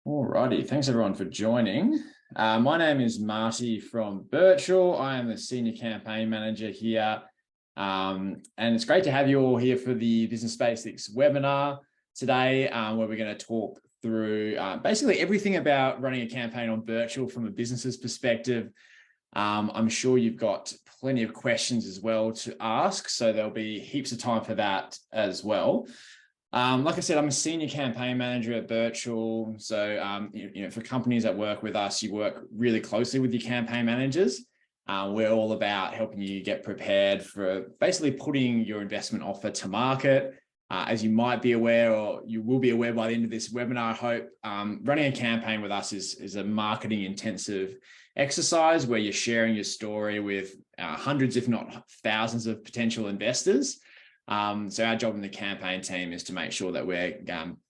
Alrighty, thanks everyone for joining. My name is Marty from Virtual. I am the Senior Campaign Manager here. And it's great to have you all here for the Business Basics webinar today, where we're going to talk through basically everything about running a campaign on Virtual from a business's perspective. I'm sure you've got plenty of questions as well to ask, so there'll be heaps of time for that as well. Like I said, I'm a senior campaign manager at Virtual. So, for companies that work with us, you work really closely with your campaign managers. We're all about helping you get prepared for basically putting your investment offer to market. As you might be aware, or you will be aware by the end of this webinar, I hope, running a campaign with us is a marketing intensive exercise where you're sharing your story with hundreds, if not thousands of potential investors. So our job in the campaign team is to make sure that we're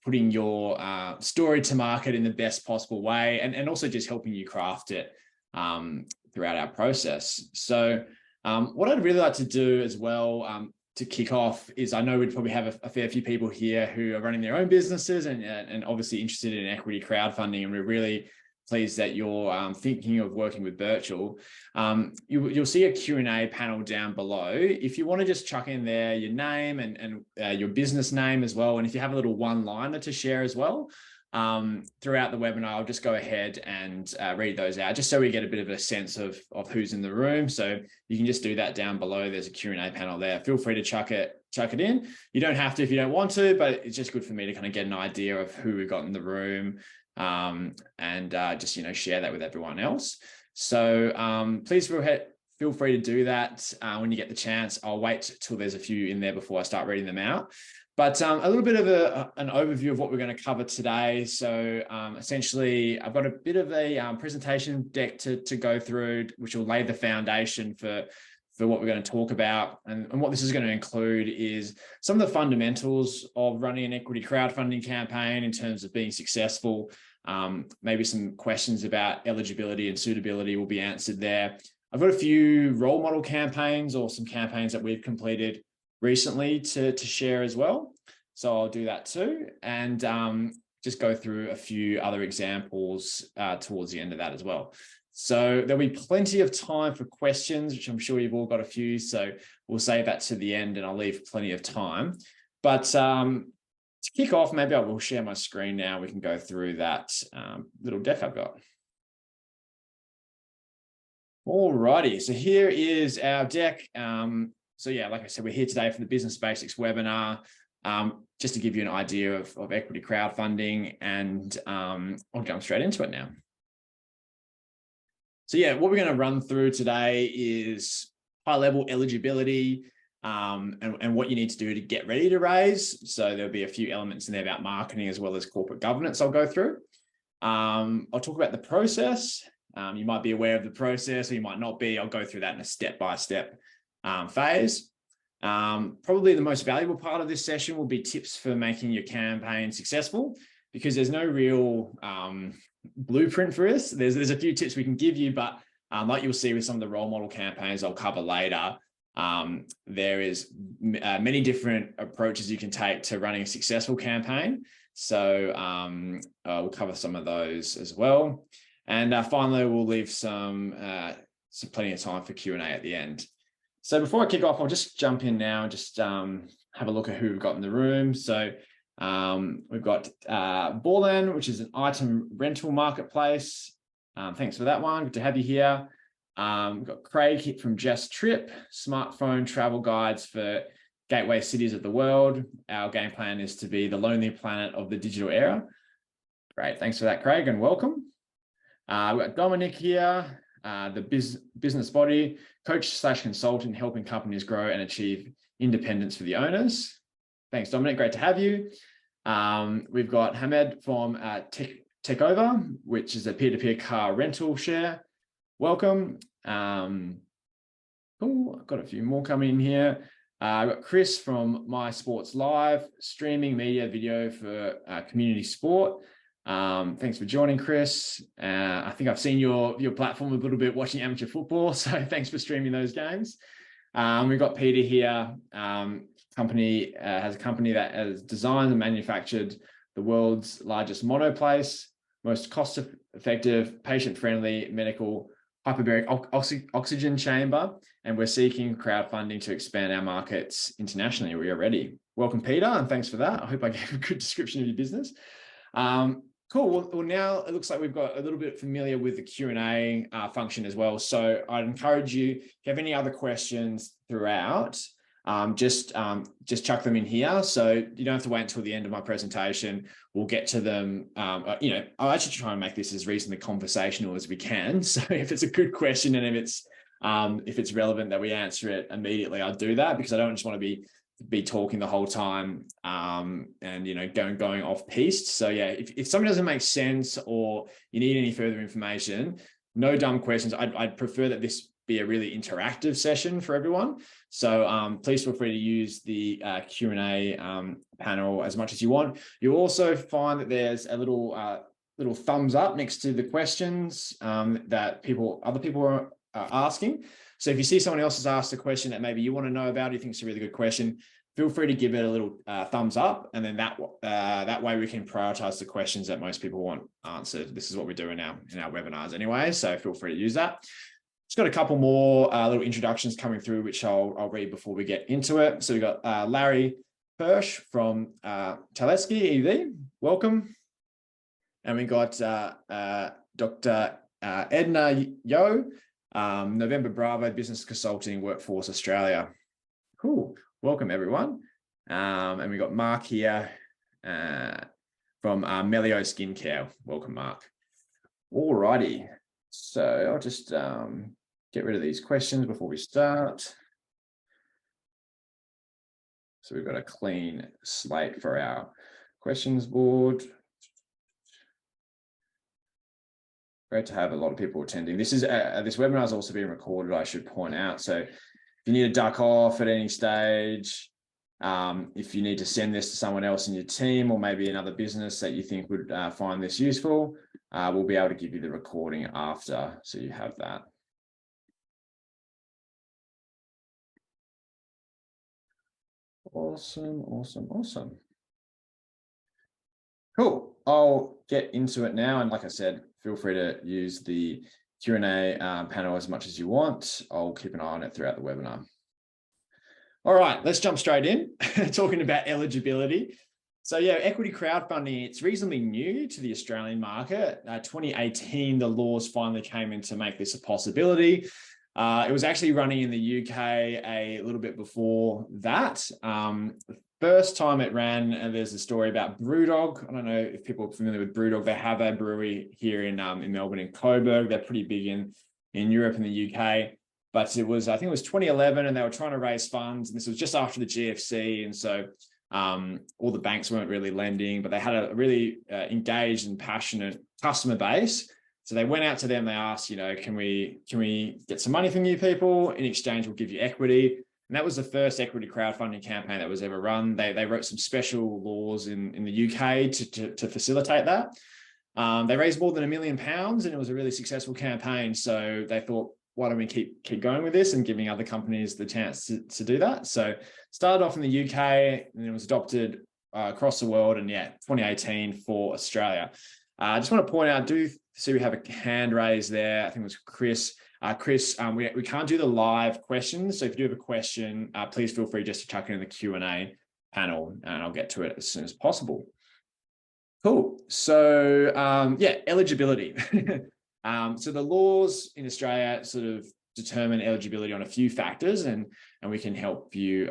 putting your story to market in the best possible way, and also just helping you craft it throughout our process. So what I'd really like to do as well to kick off is, I know we'd probably have a fair few people here who are running their own businesses and obviously interested in equity crowdfunding, and we're really pleased that you're thinking of working with Virtual. You'll see a Q&A panel down below. If you want to just chuck in there your name and your business name as well, and if you have a little one-liner to share as well, throughout the webinar, I'll just go ahead and read those out, just so we get a bit of a sense of who's in the room. So you can just do that down below. There's a Q&A panel there. Feel free to chuck it in. You don't have to if you don't want to, but it's just good for me to kind of get an idea of who we've got in the room, and just share that with everyone else. So please feel free to do that when you get the chance. I'll wait till there's a few in there before I start reading them out. But a little bit of an overview of what we're going to cover today. So essentially, I've got a bit of a presentation deck to go through, which will lay the foundation for what we're going to talk about. And what this is going to include is some of the fundamentals of running an equity crowdfunding campaign in terms of being successful. Maybe some questions about eligibility and suitability will be answered there. I've got a few role model campaigns or some campaigns that we've completed recently to share as well. So I'll do that too. And just go through a few other examples towards the end of that as well. So there'll be plenty of time for questions, which I'm sure you've all got a few. So we'll save that to the end and I'll leave plenty of time. But to kick off, maybe I will share my screen now. We can go through that little deck I've got. Alrighty, so here is our deck. So yeah, like I said, we're here today for the Business Basics webinar, just to give you an idea of equity crowdfunding, and I'll jump straight into it now. So yeah, what we're going to run through today is high-level eligibility and what you need to do to get ready to raise. So there'll be a few elements in there about marketing as well as corporate governance I'll go through. I'll talk about the process. You might be aware of the process or you might not be. I'll go through that in a step-by-step phase. Probably the most valuable part of this session will be tips for making your campaign successful, because there's no real blueprint for this. There's a few tips we can give you, but like you'll see with some of the role model campaigns I'll cover later, there is many different approaches you can take to running a successful campaign. So we'll cover some of those as well. And finally, we'll leave some plenty of time for Q&A at the end. So before I kick off, I'll just jump in now and just have a look at who we've got in the room. So we've got Borland, which is an item rental marketplace. Thanks for that one. Good to have you here. We've got Craig from Just Trip, smartphone travel guides for gateway cities of the world. Our game plan is to be the lonely planet of the digital era. Great. Thanks for that, Craig, and welcome. We've got Dominic here, the business body, coach/consultant, helping companies grow and achieve independence for the owners. Thanks, Dominic. Great to have you. We've got Hamed from Takeover, which is a peer-to-peer car rental share. Welcome. Cool. I've got a few more coming in here. I've got Chris from My Sports Live, streaming media video for community sport. Thanks for joining, Chris. I think I've seen your platform a little bit watching amateur football, so thanks for streaming those games. We've got Peter here. Has a company that has designed and manufactured the world's largest monoplace. most cost-effective, patient-friendly medical hyperbaric oxygen chamber, and we're seeking crowdfunding to expand our markets internationally. We are ready. Welcome, Peter, and thanks for that. I hope I gave a good description of your business. Cool. Well, now it looks like we've got a little bit familiar with the Q&A function as well. So I'd encourage you, if you have any other questions throughout, just chuck them in here. So you don't have to wait until the end of my presentation. We'll get to them. I'll actually try and make this as reasonably conversational as we can. So if it's a good question and if it's relevant that we answer it immediately, I'll do that, because I don't just want to be talking the whole time and going off piste. So yeah, if something doesn't make sense or you need any further information, no dumb questions. I'd prefer that this be a really interactive session for everyone. So please feel free to use the Q&A panel as much as you want. You'll also find that there's a little thumbs up next to the questions that other people are asking. So if you see someone else has asked a question that maybe you want to know about, you think it's a really good question, feel free to give it a little thumbs up, and then that way we can prioritize the questions that most people want answered. This is what we do in our webinars anyway, so feel free to use that. Just got a couple more little introductions coming through, which I'll read before we get into it. So we've got Larry Hirsch from Teleski EV, welcome. And we got Dr. Edna Yo, November Bravo Business Consulting, Workforce Australia. Cool, welcome everyone. And we got Mark here from Melio Skincare. Welcome, Mark. All righty, so I'll just get rid of these questions before we start. So we've got a clean slate for our questions board. Great to have a lot of people attending. This webinar is also being recorded, I should point out. So if you need to duck off at any stage, if you need to send this to someone else in your team or maybe another business that you think would find this useful, we'll be able to give you the recording after, so you have that. Awesome, awesome, awesome. Cool. I'll get into it now. And like I said, feel free to use the Q&A panel as much as you want. I'll keep an eye on it throughout the webinar. All right, let's jump straight in, talking about eligibility. So yeah, equity crowdfunding, it's reasonably new to the Australian market. 2018, the laws finally came in to make this a possibility. It was actually running in the UK a little bit before that. First time it ran, and there's a story about Brewdog. I don't know if people are familiar with Brewdog. They have a brewery here in Melbourne, in Coburg. They're pretty big in Europe and the UK. But I think it was 2011, and they were trying to raise funds. And this was just after the GFC. And so all the banks weren't really lending, but they had a really engaged and passionate customer base. So they went out to them, they asked, can we get some money from you people? In exchange, we'll give you equity. And that was the first equity crowdfunding campaign that was ever run. They wrote some special laws in the UK to facilitate that. They raised more than £1 million, and it was a really successful campaign. So they thought, why don't we keep going with this and giving other companies the chance to do that? So started off in the UK, and it was adopted across the world. And yeah, 2018 for Australia. I just want to point out, I do see we have a hand raised there. I think it was Chris. Chris, we can't do the live questions. So if you do have a question, please feel free just to chuck it in the Q&A panel, and I'll get to it as soon as possible. Cool. So yeah, eligibility. So the laws in Australia sort of determine eligibility on a few factors, and we can help you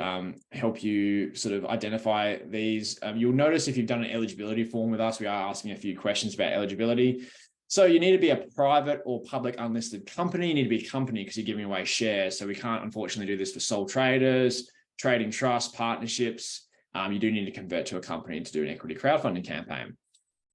sort of identify these. You'll notice if you've done an eligibility form with us, we are asking a few questions about eligibility. So you need to be a private or public unlisted company. You need to be a company because you're giving away shares. So we can't unfortunately do this for sole traders, trading trusts, partnerships. You do need to convert to a company to do an equity crowdfunding campaign.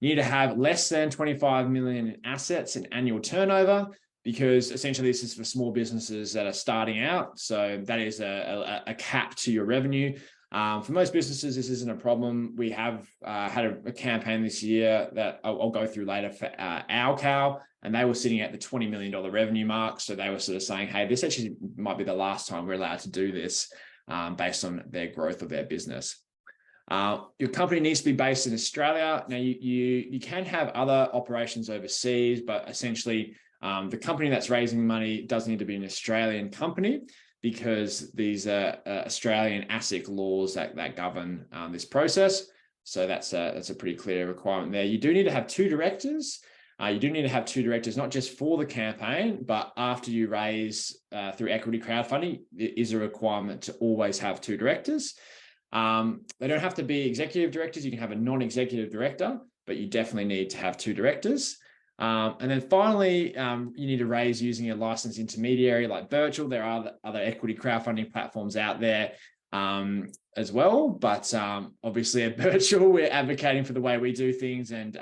You need to have less than 25 million in assets and annual turnover, because essentially this is for small businesses that are starting out. So that is a cap to your revenue. For most businesses, this isn't a problem. We have had a campaign this year that I'll go through later for our cow, and they were sitting at the $20 million revenue mark. So they were sort of saying, hey, this actually might be the last time we're allowed to do this based on their growth of their business. Your company needs to be based in Australia. Now, you can have other operations overseas, but essentially the company that's raising money does need to be an Australian company, because these are Australian ASIC laws that govern this process. So that's a pretty clear requirement there. You do need to have 2 directors. You do need to have 2 directors, not just for the campaign, but after you raise through equity crowdfunding, it is a requirement to always have 2 directors. They don't have to be executive directors. You can have a non-executive director, but you definitely need to have 2 directors. And then finally, you need to raise using a licensed intermediary like Virtual. There are other equity crowdfunding platforms out there as well, but obviously at Virtual, we're advocating for the way we do things, and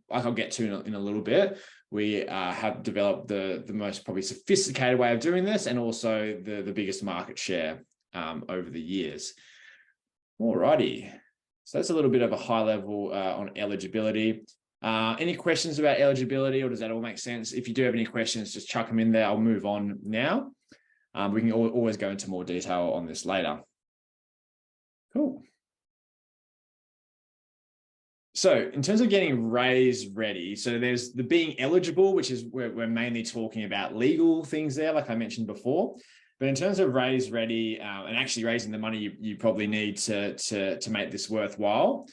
like I'll get to in a little bit, we have developed the most probably sophisticated way of doing this, and also the biggest market share over the years. Alrighty, so that's a little bit of a high level on eligibility. Any questions about eligibility, or does that all make sense? If you do have any questions, just chuck them in there. I'll move on now. We can always go into more detail on this later. Cool. So in terms of getting raise ready, so there's the being eligible, which is we're mainly talking about legal things there, like I mentioned before. But in terms of raise ready and actually raising the money you probably need to make this worthwhile,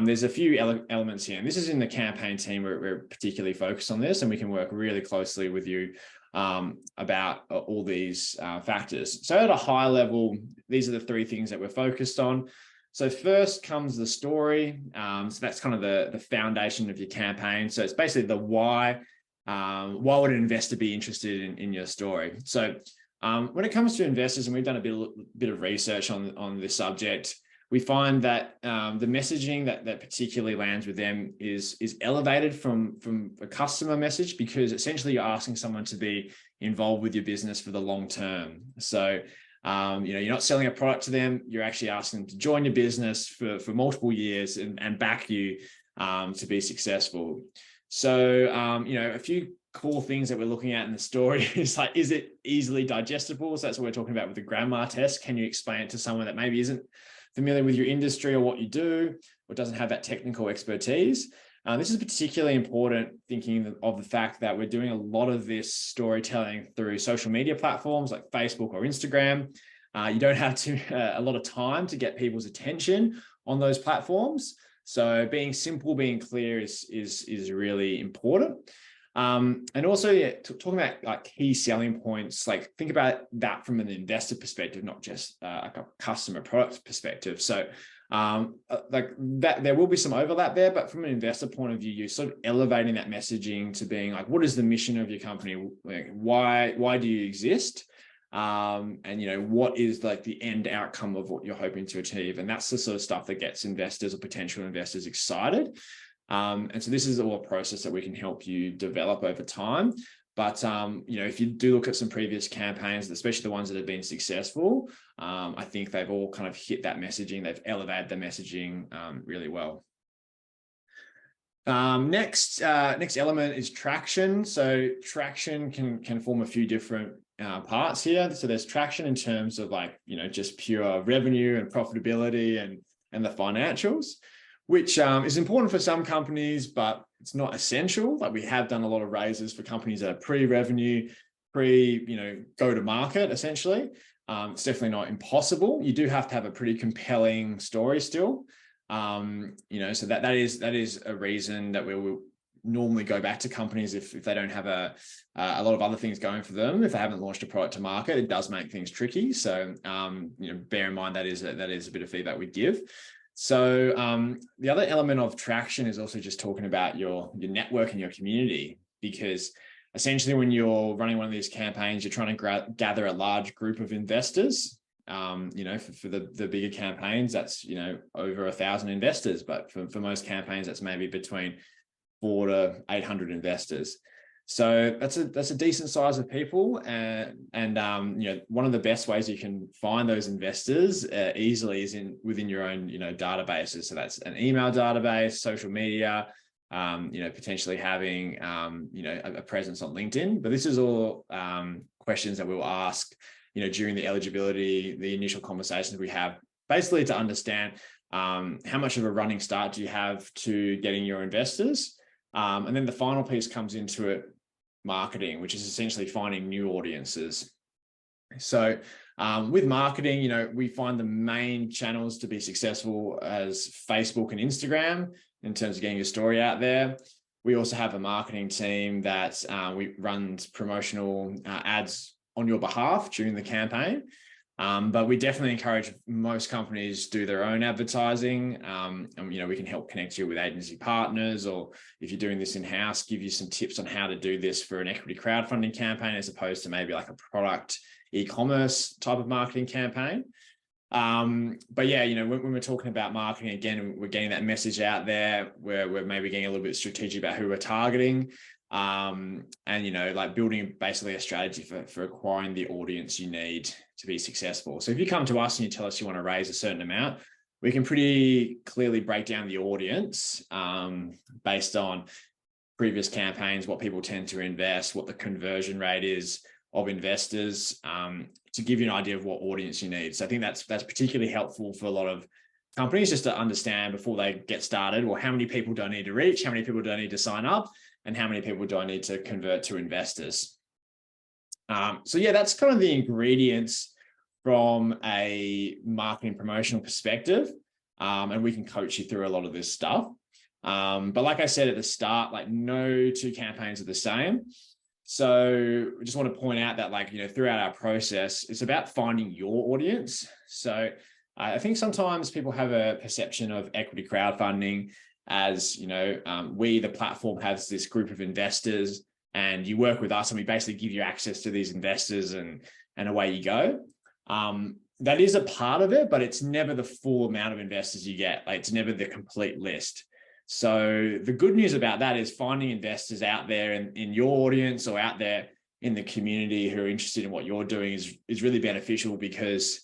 there's a few elements here. And this is in the campaign team where we're particularly focused on this, and we can work really closely with you about all these factors. So at a high level, these are the 3 things that we're focused on. So first comes the story. So that's kind of the foundation of your campaign. So it's basically the why. Why would an investor be interested in your story? So when it comes to investors, and we've done a bit of research on this subject, we find that the messaging that particularly lands with them is elevated from a customer message, because essentially you're asking someone to be involved with your business for the long term. So you're not selling a product to them, you're actually asking them to join your business for multiple years and back you to be successful. So a few cool things that we're looking at in the story is like, is it easily digestible? So that's what we're talking about with the grandma test. Can you explain it to someone that maybe isn't familiar with your industry or what you do, or doesn't have that technical expertise? This is particularly important thinking of the fact that we're doing a lot of this storytelling through social media platforms like Facebook or Instagram. You don't have a lot of time to get people's attention on those platforms. So being simple, being clear is really important. And also, talking about like key selling points, like think about that from an investor perspective, not just like a customer product perspective. So like that, there will be some overlap there, but from an investor point of view, you're sort of elevating that messaging to being like, what is the mission of your company? Like, why do you exist? And what is like the end outcome of what you're hoping to achieve? And that's the sort of stuff that gets investors or potential investors excited. And so this is all a process that we can help you develop over time. But, if you do look at some previous campaigns, especially the ones that have been successful, I think they've all kind of hit that messaging. They've elevated the messaging really well. Next element is traction. So traction can form a few different parts here. So there's traction in terms of like, just pure revenue and profitability and the financials, which is important for some companies, but it's not essential. Like we have done a lot of raises for companies that are pre-revenue, go-to-market, essentially. It's definitely not impossible. You do have to have a pretty compelling story still. So that is a reason that we will normally go back to companies if they don't have a lot of other things going for them. If they haven't launched a product to market, it does make things tricky. So, bear in mind that is a bit of feedback we give. So the other element of traction is also just talking about your network and your community, because essentially when you're running one of these campaigns, you're trying to gather a large group of investors. For the bigger campaigns, that's, over 1,000 investors, but for most campaigns, that's maybe between 400 to 800 investors. So that's a decent size of people, and one of the best ways you can find those investors easily is within your own databases. So that's an email database, social media, potentially having a presence on LinkedIn. But this is all questions that we'll ask during the eligibility, the initial conversations we have, basically to understand How much of a running start do you have to getting your investors? And then the final piece comes into it, marketing, which is essentially finding new audiences. So with marketing, we find the main channels to be successful as Facebook and Instagram in terms of getting your story out there. We also have a marketing team that we runs promotional ads on your behalf during the campaign. But we definitely encourage most companies do their own advertising. And, we can help connect you with agency partners, or if you're doing this in-house, give you some tips on how to do this for an equity crowdfunding campaign, as opposed to maybe like a product e-commerce type of marketing campaign. But yeah, when we're talking about marketing, again, we're getting that message out there where we're maybe getting a little bit strategic about who we're targeting. And, like building basically a strategy for acquiring the audience you need to be successful. So if you come to us and you tell us you want to raise a certain amount, we can pretty clearly break down the audience based on previous campaigns, what people tend to invest, what the conversion rate is of investors, to give you an idea of what audience you need. So I think that's particularly helpful for a lot of companies, just to understand before they get started, well, how many people do I need to reach? How many people do I need to sign up? And how many people do I need to convert to investors? So yeah, that's kind of the ingredients from a marketing promotional perspective. And we can coach you through a lot of this stuff. But like I said at the start, like no two campaigns are the same. So I just want to point out that throughout our process, it's about finding your audience. So I think sometimes people have a perception of equity crowdfunding as, we, the platform, has this group of investors and you work with us and we basically give you access to these investors and away you go. That is a part of it, but it's never the full amount of investors you get. It's never the complete list. So the good news about that is finding investors out there in your audience or out there in the community who are interested in what you're doing is really beneficial, because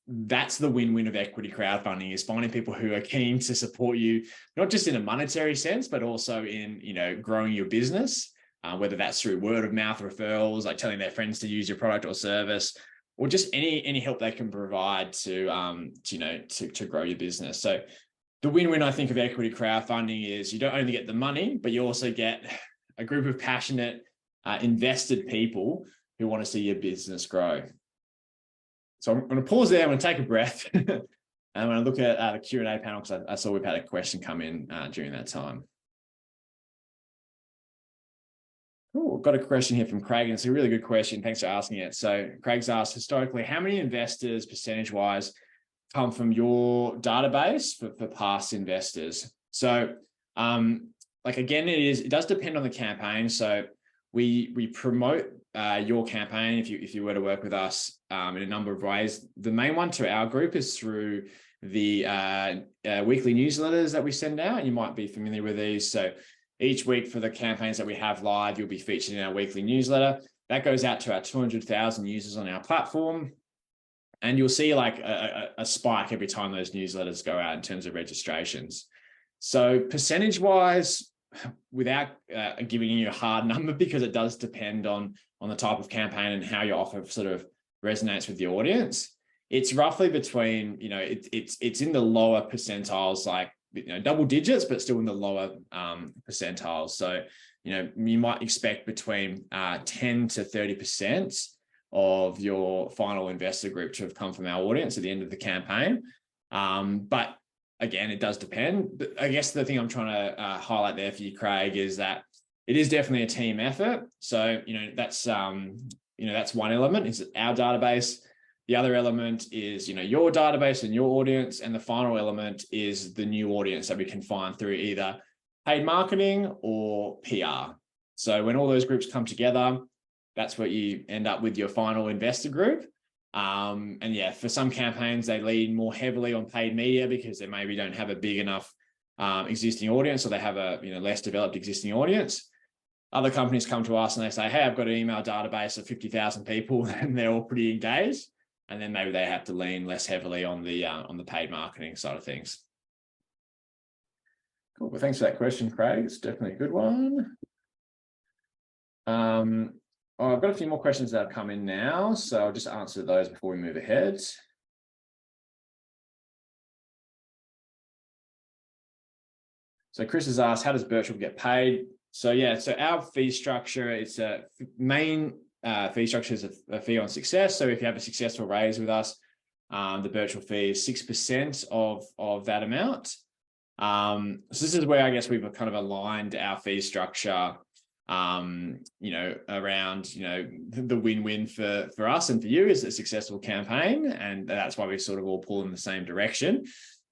that's the win-win of equity crowdfunding, is finding people who are keen to support you, not just in a monetary sense, but also in, growing your business, whether that's through word of mouth referrals, like telling their friends to use your product or service, or just any help they can provide to grow your business. So the win-win, I think, of equity crowdfunding is you don't only get the money, but you also get a group of passionate, invested people who want to see your business grow. So I'm going to pause there. I'm going to take a breath. And I'm going to look at the Q&A panel, because I saw we've had a question come in during that time. Oh, I've got a question here from Craig, and it's a really good question. Thanks for asking it. So Craig's asked, historically, how many investors, percentage-wise, come from your database for past investors? So again, it does depend on the campaign. So we promote your campaign if you were to work with us in a number of ways. The main one to our group is through the weekly newsletters that we send out. You might be familiar with these. So each week for the campaigns that we have live, you'll be featured in our weekly newsletter. That goes out to our 200,000 users on our platform. And you'll see a spike every time those newsletters go out in terms of registrations. So percentage-wise, without giving you a hard number, because it does depend on the type of campaign and how your offer sort of resonates with the audience, it's roughly between, it's in the lower percentiles, double digits, but still in the lower percentiles. So, you might expect between 10 to 30% of your final investor group to have come from our audience at the end of the campaign. But again, it does depend. But I guess the thing I'm trying to highlight there for you, Craig, is that it is definitely a team effort. So, that's one element, is our database. The other element is, your database and your audience. And the final element is the new audience that we can find through either paid marketing or PR. So when all those groups come together, that's what you end up with your final investor group. And yeah, for some campaigns, they lean more heavily on paid media because they maybe don't have a big enough existing audience, or they have a less developed existing audience. Other companies come to us and they say, hey, I've got an email database of 50,000 people and they're all pretty engaged. And then maybe they have to lean less heavily on the paid marketing side of things. Cool. Well, thanks for that question, Craig. It's definitely a good one. I've got a few more questions that have come in now, so I'll just answer those before we move ahead. So Chris has asked, how does Birchall get paid? So yeah, so our fee structure, it's a main fee structure is a fee on success. So if you have a successful raise with us, the Birchall fee is 6% of that amount. So this is where I guess we've kind of aligned our fee structure, around, the win-win for us and for you is a successful campaign. And that's why we sort of all pull in the same direction.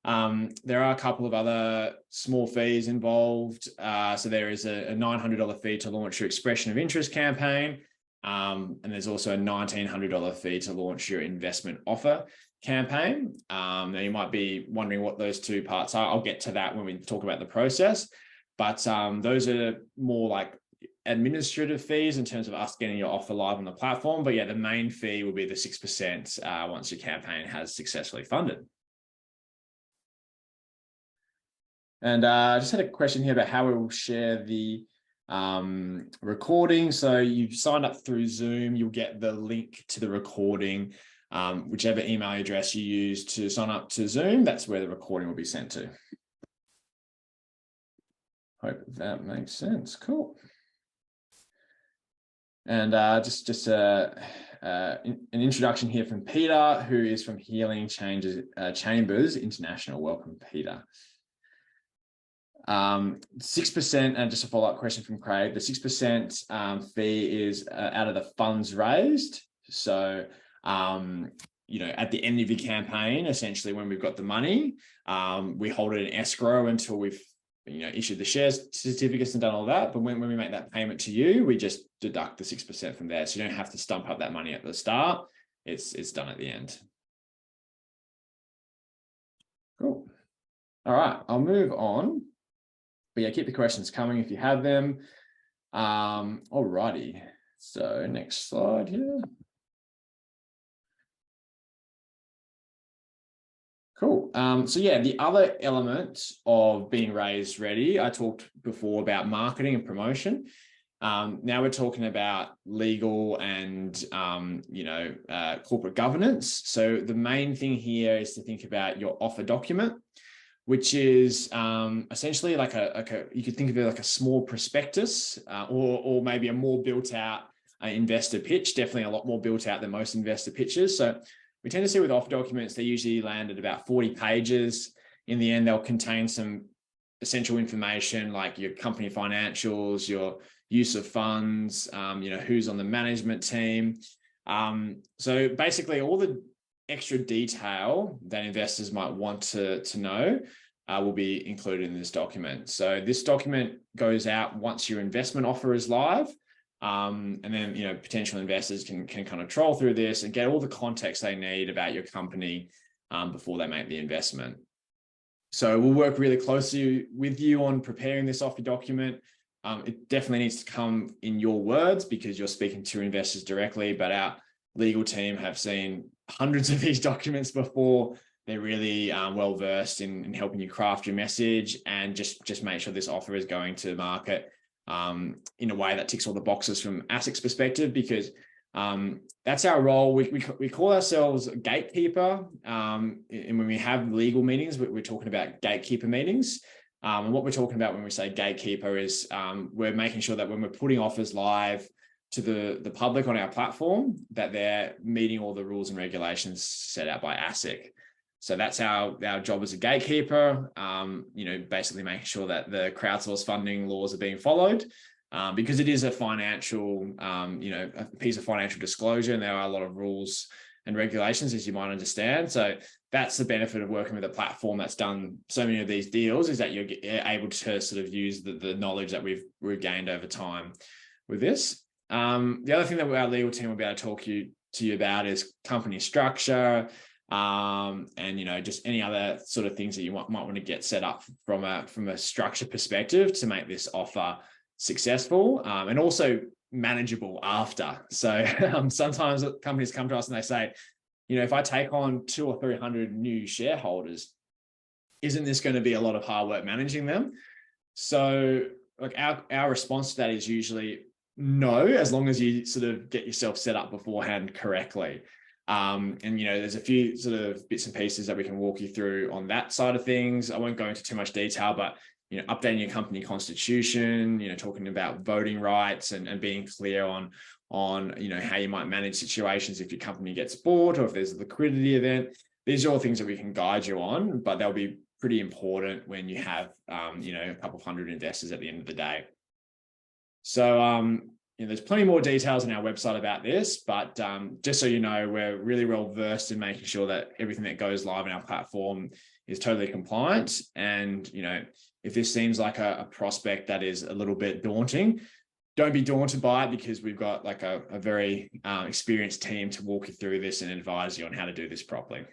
There are a couple of other small fees involved. So there is a $900 fee to launch your expression of interest campaign. And there's also a $1,900 fee to launch your investment offer campaign. Now you might be wondering what those two parts are. I'll get to that when we talk about the process, but those are more like administrative fees in terms of us getting your offer live on the platform. But yeah, the main fee will be the 6% once your campaign has successfully funded. And I just had a question here about how we will share the recording. So you've signed up through Zoom, you'll get the link to the recording, whichever email address you use to sign up to Zoom, that's where the recording will be sent to. Hope that makes sense. Cool. And just an introduction here from Peter, who is from Healing Chambers International. Welcome, Peter. 6%, and just a follow-up question from Craig, the 6% fee is out of the funds raised. So, at the end of your campaign, essentially when we've got the money, we hold it in escrow until we've, issued the shares certificates and done all that. But when we make that payment to you, we just deduct the 6% from there. So you don't have to stump up that money at the start. It's done at the end. Cool. All right, I'll move on. But yeah, keep the questions coming if you have them. All righty. So next slide here. Cool. So yeah, the other element of being raised ready, I talked before about marketing and promotion. Now we're talking about legal and, corporate governance. So the main thing here is to think about your offer document, which is essentially like you could think of it like a small prospectus, or maybe a more built out investor pitch, definitely a lot more built out than most investor pitches. So we tend to see with offer documents, they usually land at about 40 pages. In the end, they'll contain some essential information like your company financials, your use of funds, who's on the management team. So basically all the extra detail that investors might want to know will be included in this document. So this document goes out once your investment offer is live. And then, potential investors can kind of troll through this and get all the context they need about your company before they make the investment. So we'll work really closely with you on preparing this offer document. It definitely needs to come in your words because you're speaking to investors directly, but our legal team have seen hundreds of these documents before. They're really well-versed in helping you craft your message and just make sure this offer is going to market in a way that ticks all the boxes from ASIC's perspective, because that's our role. We call ourselves a gatekeeper. And when we have legal meetings, we're talking about gatekeeper meetings. And what we're talking about when we say gatekeeper is we're making sure that when we're putting offers live to the public on our platform, that they're meeting all the rules and regulations set out by ASIC. So that's our job as a gatekeeper, basically making sure that the crowdsourced funding laws are being followed, because it is a financial, a piece of financial disclosure, and there are a lot of rules and regulations, as you might understand. So that's the benefit of working with a platform that's done so many of these deals, is that you're able to sort of use the knowledge that we've gained over time with this. The other thing that our legal team will be able to talk to you about is company structure, and just any other sort of things that you might want to get set up from a structure perspective to make this offer successful, and also manageable after. So sometimes companies come to us and they say, if I take on 200 or 300 new shareholders, isn't this going to be a lot of hard work managing them? So like our response to that is usually no, as long as you sort of get yourself set up beforehand correctly. And there's a few sort of bits and pieces that we can walk you through on that side of things. I won't go into too much detail, but updating your company constitution, talking about voting rights and being clear on how you might manage situations if your company gets bought or if there's a liquidity event. These are all things that we can guide you on, but they'll be pretty important when you have, a couple of hundred investors at the end of the day. So, there's plenty more details on our website about this, but just so you know, we're really well versed in making sure that everything that goes live on our platform is totally compliant. And, if this seems like a prospect that is a little bit daunting, don't be daunted by it, because we've got like a very experienced team to walk you through this and advise you on how to do this properly.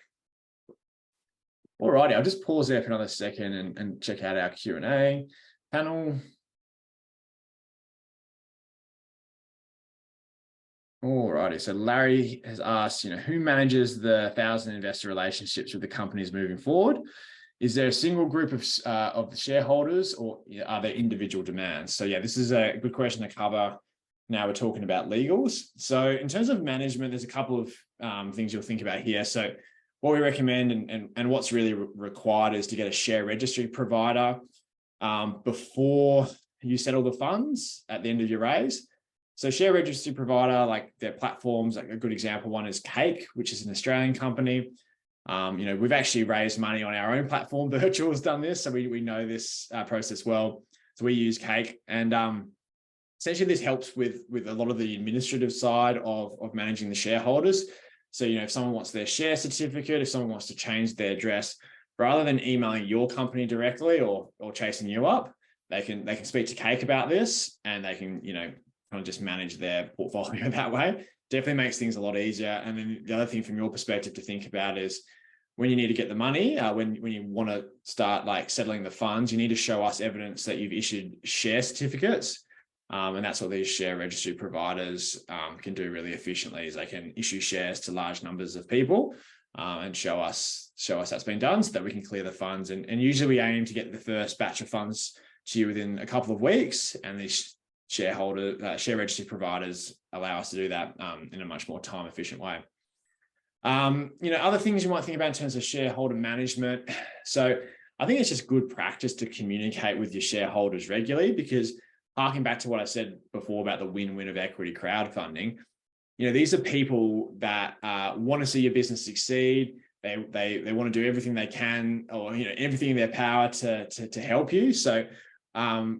Alrighty, I'll just pause there for another second and check out our Q&A panel. Alrighty, so Larry has asked, who manages the 1,000 investor relationships with the companies moving forward? Is there a single group of the shareholders, or are there individual demands? So yeah, this is a good question to cover. Now we're talking about legals. So in terms of management, there's a couple of things you'll think about here. So what we recommend and what's really required is to get a share registry provider before you settle the funds at the end of your raise. So share registry provider, like their platforms, like a good example one is Cake, which is an Australian company. We've actually raised money on our own platform. Virtual has done this, so we know this process well. So we use Cake, and essentially this helps with a lot of the administrative side of managing the shareholders. So, if someone wants their share certificate, if someone wants to change their address, rather than emailing your company directly or chasing you up, they can speak to Cake about this, and they can, kind of just manage their portfolio that way. Definitely makes things a lot easier. And then the other thing from your perspective to think about is when you need to get the money, when you want to start like settling the funds, you need to show us evidence that you've issued share certificates. And that's what these share registry providers can do really efficiently, is they can issue shares to large numbers of people and show us that's been done, so that we can clear the funds. And usually we aim to get the first batch of funds to you within a couple of weeks, and these share registry providers allow us to do that in a much more time efficient way. Other things you might think about in terms of shareholder management. So I think it's just good practice to communicate with your shareholders regularly, because harking back to what I said before about the win-win of equity crowdfunding, these are people that want to see your business succeed. They want to do everything they can, or everything in their power to help you. So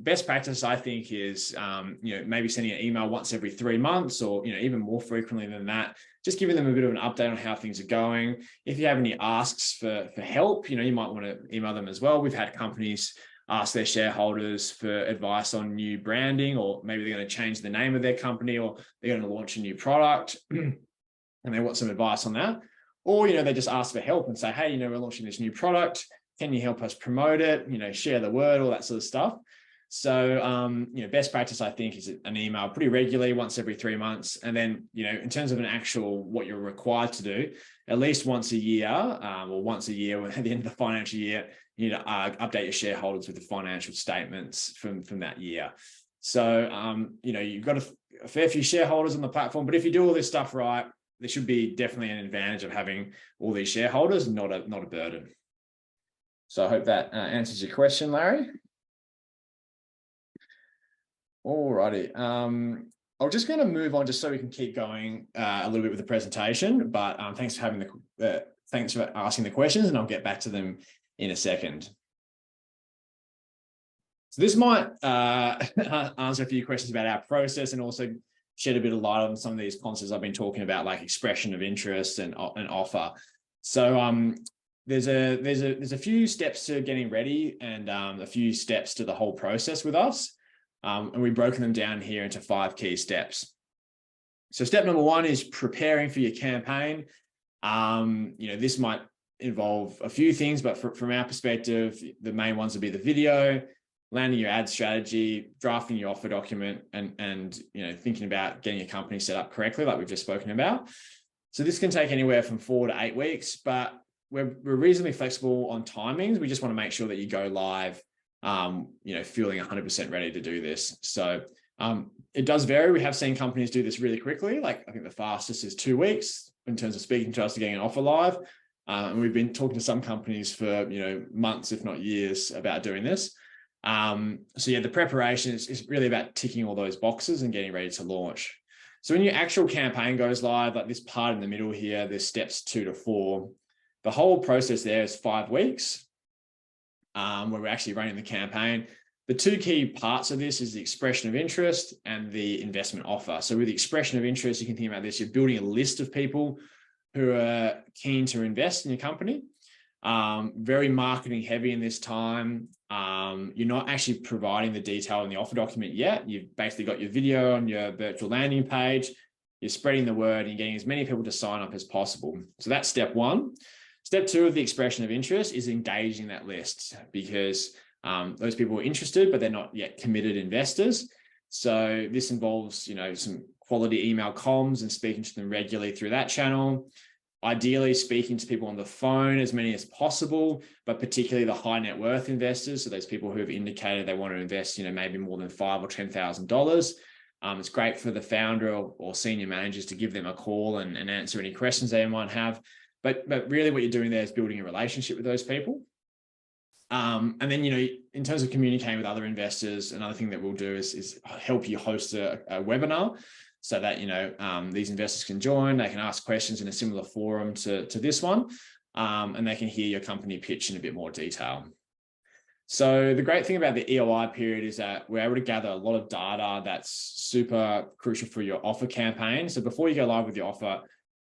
best practice, I think, is maybe sending an email once every 3 months, or even more frequently than that, just giving them a bit of an update on how things are going. If you have any asks for help, you might want to email them as well. We've had companies ask their shareholders for advice on new branding, or maybe they're going to change the name of their company, or they're going to launch a new product and they want some advice on that. Or, they just ask for help and say, hey, we're launching this new product. Can you help us promote it? Share the word, all that sort of stuff. So, best practice, I think, is an email pretty regularly, once every 3 months. And then, in terms of an actual, what you're required to do, at least once a year, or once a year at the end of the financial year, you need to update your shareholders with the financial statements from that year. So, you've got a fair few shareholders on the platform, but if you do all this stuff right, there should be definitely an advantage of having all these shareholders, not a burden. So I hope that answers your question, Larry. Alrighty. I'm just going to move on, just so we can keep going a little bit with the presentation. But thanks for asking the questions, and I'll get back to them in a second. So this might answer a few questions about our process, and also shed a bit of light on some of these concepts I've been talking about, like expression of interest and offer. So there's a few steps to getting ready, and a few steps to the whole process with us. And we've broken them down here into 5 key steps. So step number 1 is preparing for your campaign. This might involve a few things, but from our perspective, the main ones would be the video, landing your ad strategy, drafting your offer document, and thinking about getting your company set up correctly, like we've just spoken about. So this can take anywhere from 4 to 8 weeks, but we're reasonably flexible on timings. We just want to make sure that you go live, feeling 100% ready to do this. So it does vary. We have seen companies do this really quickly. Like, I think the fastest is 2 weeks in terms of speaking to us to getting an offer live. And we've been talking to some companies for, months, if not years, about doing this. So yeah, the preparation is really about ticking all those boxes and getting ready to launch. So when your actual campaign goes live, like this part in the middle here, there's steps 2 to 4. The whole process there is 5 weeks, where we're actually running the campaign. The 2 key parts of this is the expression of interest and the investment offer. So with the expression of interest, you can think about this, you're building a list of people who are keen to invest in your company. Very marketing heavy in this time. You're not actually providing the detail in the offer document yet. You've basically got your video on your virtual landing page. You're spreading the word and getting as many people to sign up as possible. So that's step 1. Step 2 of the expression of interest is engaging that list, because those people are interested, but they're not yet committed investors. So this involves, some quality email comms and speaking to them regularly through that channel. Ideally speaking to people on the phone, as many as possible, but particularly the high net worth investors. So those people who have indicated they want to invest, maybe more than $5,000 or $10,000. It's great for the founder or senior managers to give them a call and answer any questions they might have. But really what you're doing there is building a relationship with those people. And then, in terms of communicating with other investors, another thing that we'll do is help you host a webinar, so that, these investors can join, they can ask questions in a similar forum to this one, and they can hear your company pitch in a bit more detail. So the great thing about the EOI period is that we're able to gather a lot of data that's super crucial for your offer campaign. So before you go live with your offer,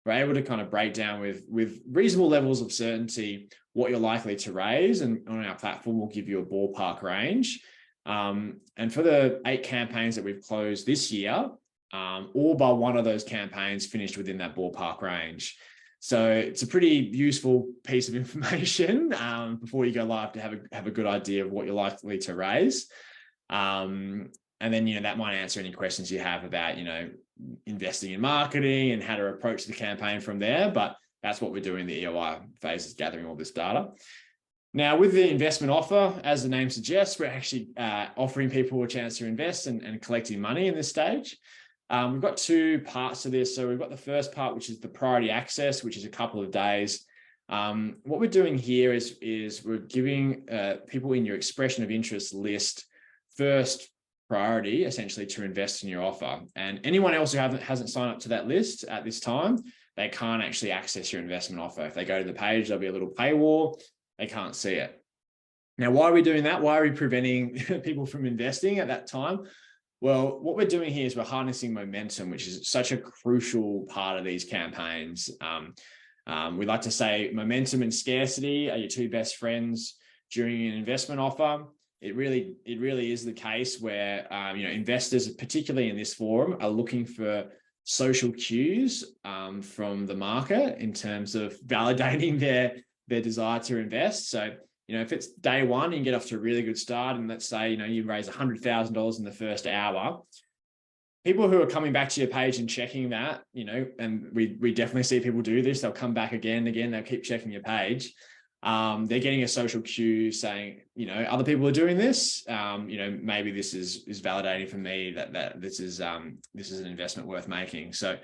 we're able to kind of break down with reasonable levels of certainty what you're likely to raise. And on our platform, we'll give you a ballpark range. And for the 8 campaigns that we've closed this year, all but one of those campaigns finished within that ballpark range. So it's a pretty useful piece of information before you go live to have a good idea of what you're likely to raise. And then, that might answer any questions you have about, investing in marketing and how to approach the campaign from there. But that's what we're doing in the EOI phase, is gathering all this data. Now, with the investment offer, as the name suggests, we're actually offering people a chance to invest and collecting money in this stage. We've got 2 parts to this. So we've got the first part, which is the priority access, which is a couple of days. What we're doing here is we're giving people in your expression of interest list first priority, essentially, to invest in your offer. And anyone else who hasn't signed up to that list at this time, they can't actually access your investment offer. If they go to the page, there'll be a little paywall. They can't see it. Now, why are we doing that? Why are we preventing people from investing at that time? Well, what we're doing here is we're harnessing momentum, which is such a crucial part of these campaigns. We like to say momentum and scarcity are your 2 best friends during an investment offer. It really is the case where investors, particularly in this forum, are looking for social cues from the market in terms of validating their desire to invest. So, if it's day 1, you can get off to a really good start, and let's say, you raise $100,000 in the first hour. People who are coming back to your page and checking that, and we definitely see people do this. They'll come back again and again. They'll keep checking your page. They're getting a social cue saying, other people are doing this. Maybe this is validating for me that this is an investment worth making. So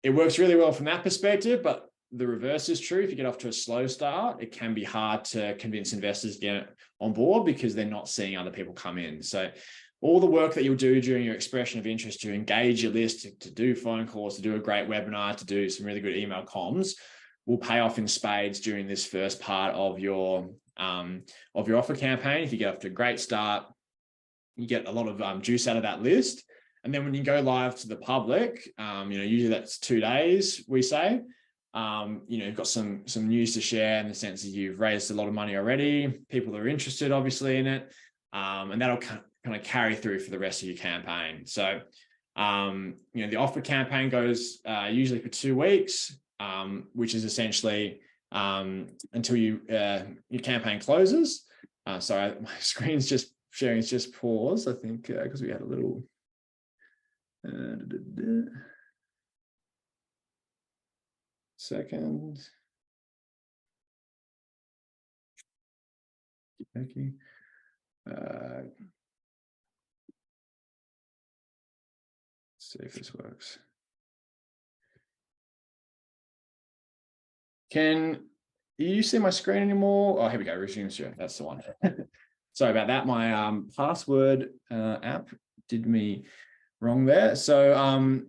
it works really well from that perspective, but the reverse is true. If you get off to a slow start, it can be hard to convince investors to get on board because they're not seeing other people come in. So all the work that you'll do during your expression of interest to engage your list, to do phone calls, to do a great webinar, to do some really good email comms, will pay off in spades during this first part of your offer campaign. If you get off to a great start, you get a lot of juice out of that list. And then when you go live to the public, usually that's 2 days, we say. You've got some news to share in the sense that you've raised a lot of money already. People are interested, obviously, in it, and that'll kind of carry through for the rest of your campaign. So, the offer campaign goes usually for 2 weeks, which is essentially until your campaign closes. Sorry, my screen's just sharing. It's just paused, I think, because we had a little. Second. Okay. See if this works. Can you see my screen anymore? Oh, here we go. Resume share. That's the one. Sorry about that. My password app did me wrong there. So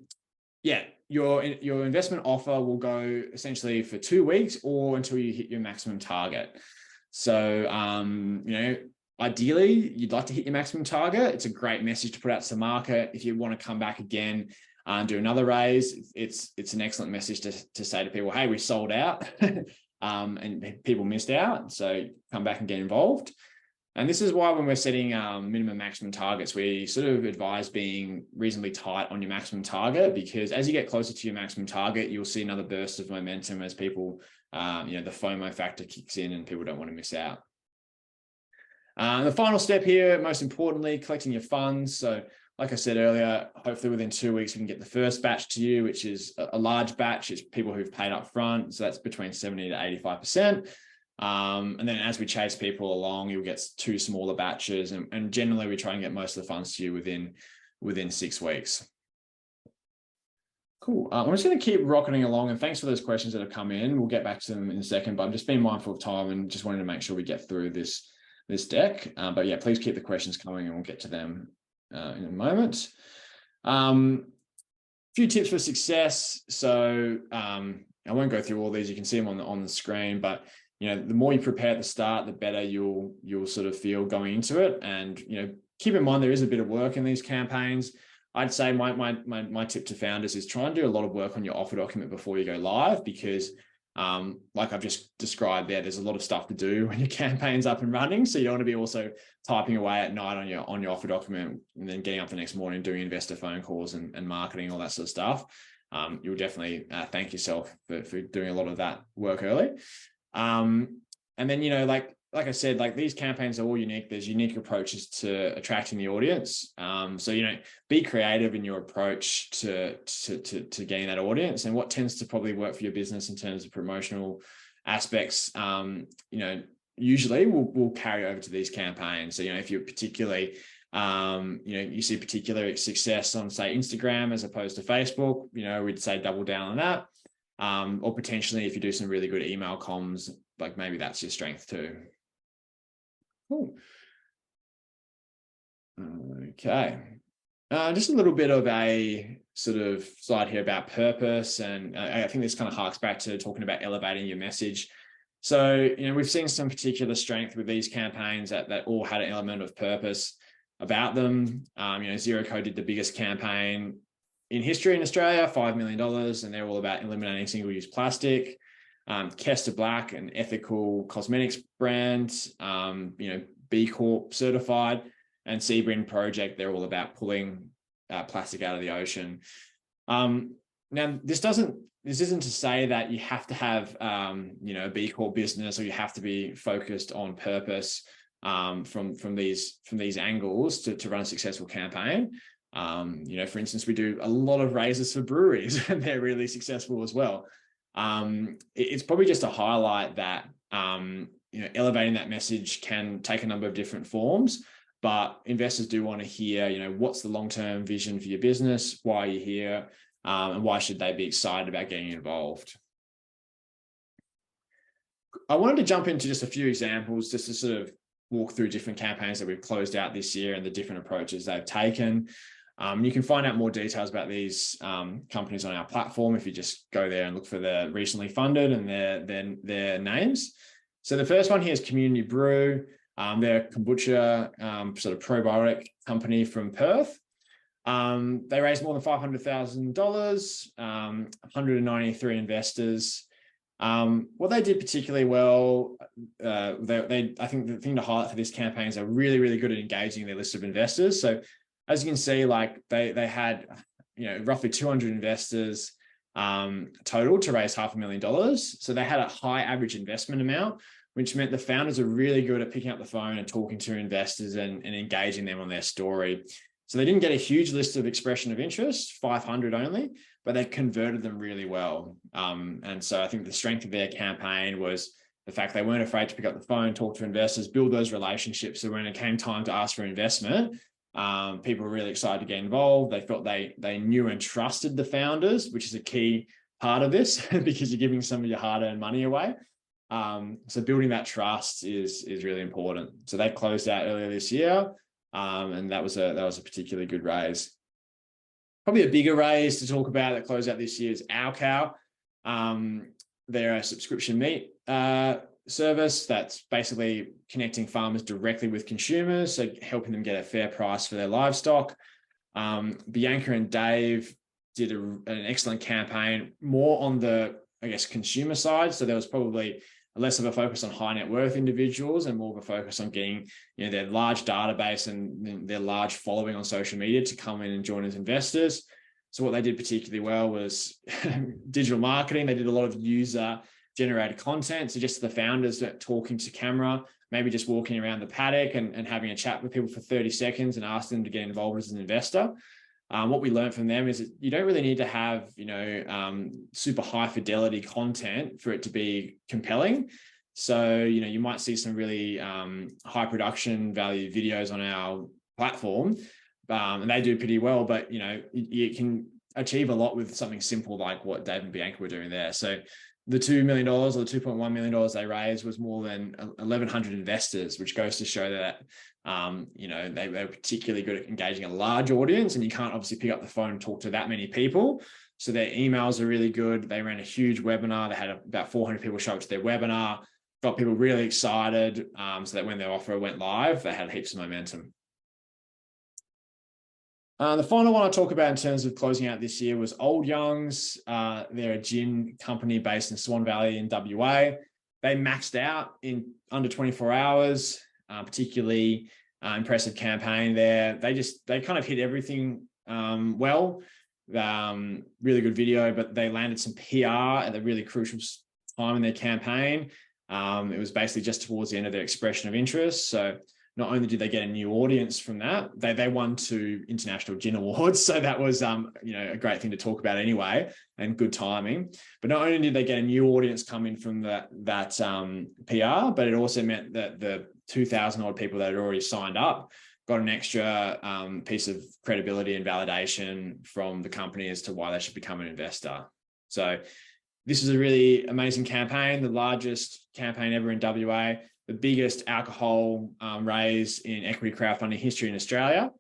yeah, your investment offer will go essentially for 2 weeks or until you hit your maximum target. So ideally, you'd like to hit your maximum target. It's a great message to put out to the market. If you want to come back again and do another raise, it's an excellent message to say to people, hey, we sold out and people missed out. So come back and get involved. And this is why when we're setting minimum maximum targets, we sort of advise being reasonably tight on your maximum target, because as you get closer to your maximum target, you'll see another burst of momentum as people, the FOMO factor kicks in and people don't want to miss out. The final step here, most importantly, collecting your funds. So like I said earlier, hopefully within 2 weeks, we can get the first batch to you, which is a large batch. It's people who've paid up front. So that's between 70 to 85%. And then as we chase people along, you'll get 2 smaller batches. And generally, we try and get most of the funds to you within 6 weeks. Cool. I'm just going to keep rocketing along, and thanks for those questions that have come in. We'll get back to them in a second, but I'm just being mindful of time and just wanted to make sure we get through this deck. But yeah, please keep the questions coming and we'll get to them in a moment. Few tips for success. So I won't go through all these. You can see them on the screen, but the more you prepare at the start, the better you'll sort of feel going into it. And keep in mind there is a bit of work in these campaigns. I'd say my tip to founders is try and do a lot of work on your offer document before you go live, because like I've just described there's a lot of stuff to do when your campaign's up and running. So you don't want to be also typing away at night on your offer document and then getting up the next morning doing investor phone calls and marketing, all that sort of stuff. You'll definitely thank yourself for doing a lot of that work early. And then, like I said, like these campaigns are all unique. There's unique approaches to attracting the audience. So, be creative in your approach to gain that audience, and what tends to probably work for your business in terms of promotional aspects, usually will carry over to these campaigns. So, if you're particularly, you see particular success on, say, Instagram as opposed to Facebook, we'd say double down on that. Or potentially if you do some really good email comms, like maybe that's your strength too. Cool. Okay. Just a little bit of a sort of slide here about purpose. And I think this kind of harks back to talking about elevating your message. So, we've seen some particular strength with these campaigns that all had an element of purpose about them. Zero Code did the biggest campaign in history in Australia, $5 million, and they're all about eliminating single-use plastic. Kester Black, an ethical cosmetics brand, B Corp certified, and Seabrand Project, they're all about pulling plastic out of the ocean. Now, this isn't to say that you have to have a B Corp business, or you have to be focused on purpose from these angles to run a successful campaign. For instance, we do a lot of raises for breweries and they're really successful as well. It's probably just to highlight that, elevating that message can take a number of different forms, but investors do want to hear, what's the long-term vision for your business? Why are you here? And why should they be excited about getting involved? I wanted to jump into just a few examples just to sort of walk through different campaigns that we've closed out this year and the different approaches they've taken. You can find out more details about these companies on our platform if you just go there and look for the recently funded and their names. So the first one here is Community Brew. They're a kombucha sort of probiotic company from Perth. They raised more than $500,000, 193 investors. What they did particularly well, I think the thing to highlight for this campaign is they're really, really good at engaging their list of investors. So as you can see, like they had, roughly 200 investors total to raise $500,000. So they had a high average investment amount, which meant the founders are really good at picking up the phone and talking to investors and engaging them on their story. So they didn't get a huge list of expression of interest, 500 only, but they converted them really well. And so I think the strength of their campaign was the fact they weren't afraid to pick up the phone, talk to investors, build those relationships. So when it came time to ask for investment, people were really excited to get involved. They felt they knew and trusted the founders, which is a key part of this because you're giving some of your hard-earned money away. So building that trust is really important. So they closed out earlier this year, and that was a particularly good raise. Probably a bigger raise to talk about that closed out this year is Our Cow. They're a subscription meat service that's basically connecting farmers directly with consumers, so helping them get a fair price for their livestock. Bianca and Dave did an excellent campaign, more on the, I guess, consumer side. So there was probably less of a focus on high net worth individuals and more of a focus on getting, their large database and their large following on social media to come in and join as investors. So what they did particularly well was digital marketing. They did a lot of user generated content. So just the founders talking to camera, maybe just walking around the paddock and having a chat with people for 30 seconds and asking them to get involved as an investor. What we learned from them is that you don't really need to have, super high fidelity content for it to be compelling. So, you might see some really high production value videos on our platform, and they do pretty well, but, you can achieve a lot with something simple like what Dave and Bianca were doing there. So the $2 million or the $2.1 million they raised was more than 1,100 investors, which goes to show that, they were particularly good at engaging a large audience, and you can't obviously pick up the phone and talk to that many people. So their emails are really good. They ran a huge webinar. They had about 400 people show up to their webinar, got people really excited, so that when their offer went live, they had heaps of momentum. The final one I'll talk about in terms of closing out this year was Old Youngs. They're a gin company based in Swan Valley in WA. They maxed out in under 24 hours, particularly impressive campaign there. They kind of hit everything well. Really good video, but they landed some PR at a really crucial time in their campaign. It was basically just towards the end of their expression of interest. So not only did they get a new audience from that, they won 2 international gin awards. So that was, a great thing to talk about anyway, and good timing. But not only did they get a new audience coming from that PR, but it also meant that the 2,000 odd people that had already signed up got an extra piece of credibility and validation from the company as to why they should become an investor. So this is a really amazing campaign, the largest campaign ever in WA. The biggest alcohol raise in equity crowdfunding history in Australia.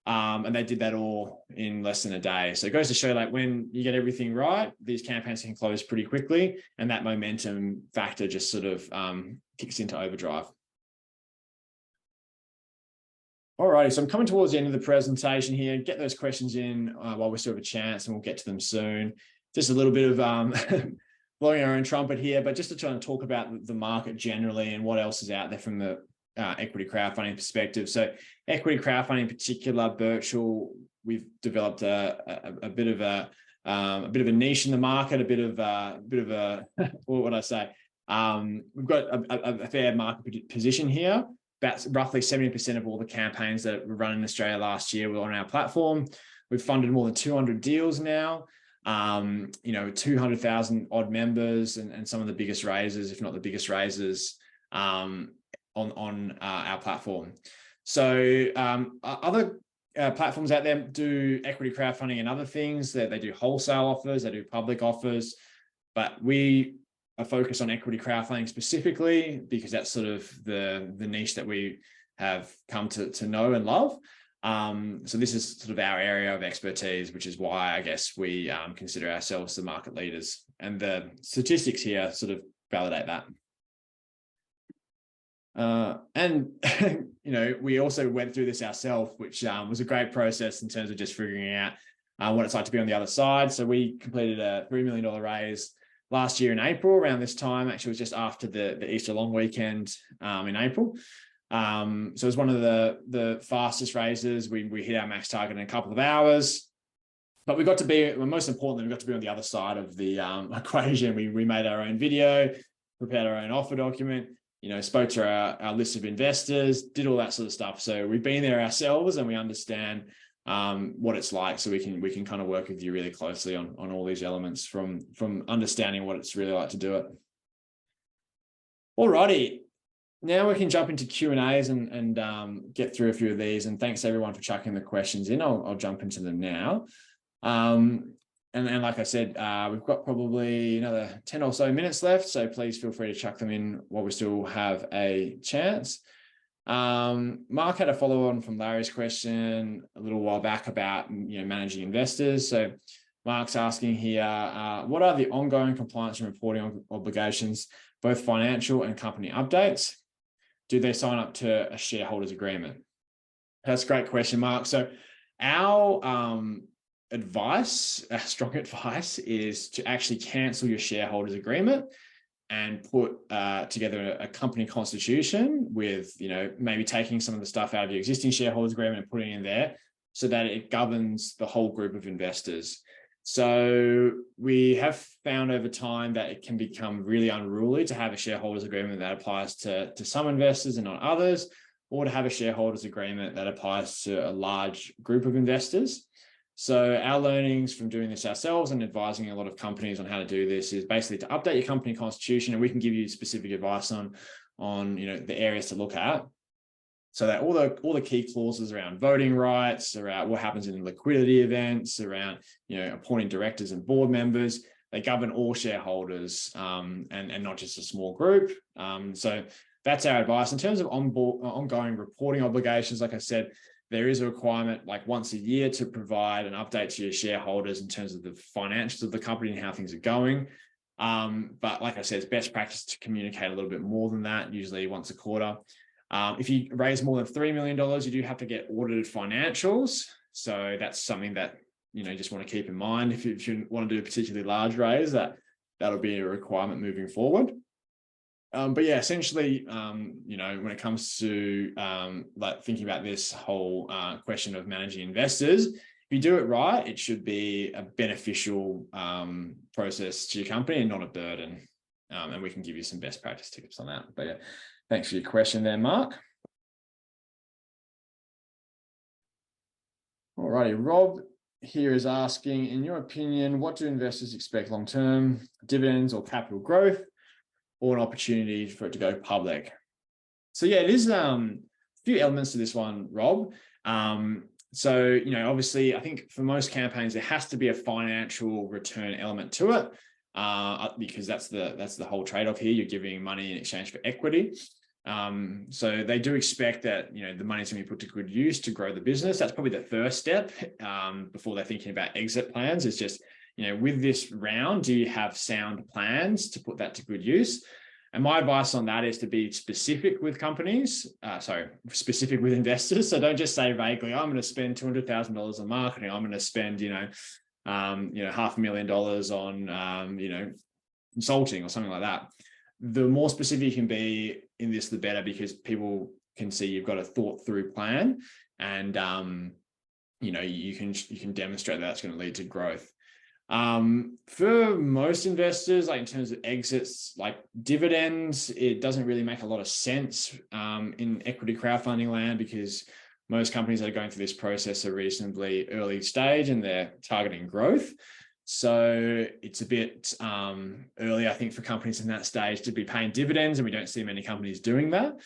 And they did that all in less than a day. So it goes to show, like, when you get everything right, these campaigns can close pretty quickly, and that momentum factor just sort of kicks into overdrive. Alrighty, so I'm coming towards the end of the presentation here. Get those questions in while we still have a chance, and we'll get to them soon. Just a little bit of blowing our own trumpet here, but just to try and talk about the market generally and what else is out there from the equity crowdfunding perspective. So equity crowdfunding in particular, Birchal, we've developed a bit of a niche in the market, a bit of a what would I say? We've got a fair market position here. About roughly 70% of all the campaigns that were run in Australia last year were on our platform. We've funded more than 200 deals now. 200,000 odd members and some of the biggest raisers, if not the biggest raisers, on our platform. So other platforms out there do equity crowdfunding and other things. That they do wholesale offers, they do public offers, but we are focused on equity crowdfunding specifically because that's sort of the niche that we have come to know and love. So this is sort of our area of expertise, which is why I guess we consider ourselves the market leaders, and the statistics here sort of validate that. And we also went through this ourselves, which was a great process in terms of just figuring out what it's like to be on the other side. So we completed a $3 million raise last year in April, around this time. Actually, it was just after the Easter long weekend in April. So it was one of the fastest raises. We hit our max target in a couple of hours, but we got to be, well, most importantly, we got to be on the other side of the equation. We made our own video, prepared our own offer document, spoke to our list of investors, did all that sort of stuff. So we've been there ourselves, and we understand what it's like. So we can kind of work with you really closely on all these elements from understanding what it's really like to do it. Alrighty. Now we can jump into Q&As and get through a few of these. And thanks everyone for chucking the questions in. I'll jump into them now. And like I said, we've got probably another 10 or so minutes left, so please feel free to chuck them in while we still have a chance. Mark had a follow on from Larry's question a little while back about managing investors. So Mark's asking here, what are the ongoing compliance and reporting obligations, both financial and company updates? Do they sign up to a shareholders agreement? That's a great question, Mark. So our advice, strong advice, is to actually cancel your shareholders agreement and put together a company constitution with, maybe taking some of the stuff out of your existing shareholders agreement and putting it in there so that it governs the whole group of investors. So we have found over time that it can become really unruly to have a shareholders agreement that applies to some investors and not others, or to have a shareholders agreement that applies to a large group of investors. So our learnings from doing this ourselves and advising a lot of companies on how to do this is basically to update your company constitution, and we can give you specific advice on the areas to look at, so that all the key clauses around voting rights, around what happens in liquidity events, around appointing directors and board members, they govern all shareholders and not just a small group. So that's our advice. In terms of ongoing reporting obligations, like I said, there is a requirement like once a year to provide an update to your shareholders in terms of the financials of the company and how things are going. But like I said, it's best practice to communicate a little bit more than that, usually once a quarter. If you raise more than $3 million, you do have to get audited financials. So that's something that you just want to keep in mind. If you want to do a particularly large raise, that'll be a requirement moving forward. But yeah, essentially, when it comes to like thinking about this whole question of managing investors, if you do it right, it should be a beneficial process to your company and not a burden. And we can give you some best practice tips on that. But yeah, thanks for your question there, Mark. Alrighty, Rob here is asking, in your opinion, what do investors expect long-term, dividends or capital growth, or an opportunity for it to go public? So yeah, it is a few elements to this one, Rob. So obviously, I think for most campaigns there has to be a financial return element to it, because that's the whole trade-off here. You're giving money in exchange for equity. So they do expect that the money's going to be put to good use to grow the business. That's probably the first step before they're thinking about exit plans. Is just with this round, do you have sound plans to put that to good use? And my advice on that is to be specific with companies, specific with investors. So don't just say vaguely, I'm going to spend $200,000 on marketing. I'm going to spend, $500,000 on, consulting or something like that. The more specific you can be in this, the better, because people can see you've got a thought through plan, and, you can demonstrate that that's going to lead to growth. For most investors, like in terms of exits, like dividends, it doesn't really make a lot of sense in equity crowdfunding land, because most companies that are going through this process are reasonably early stage and they're targeting growth. So it's a bit early, I think, for companies in that stage to be paying dividends, and we don't see many companies doing that.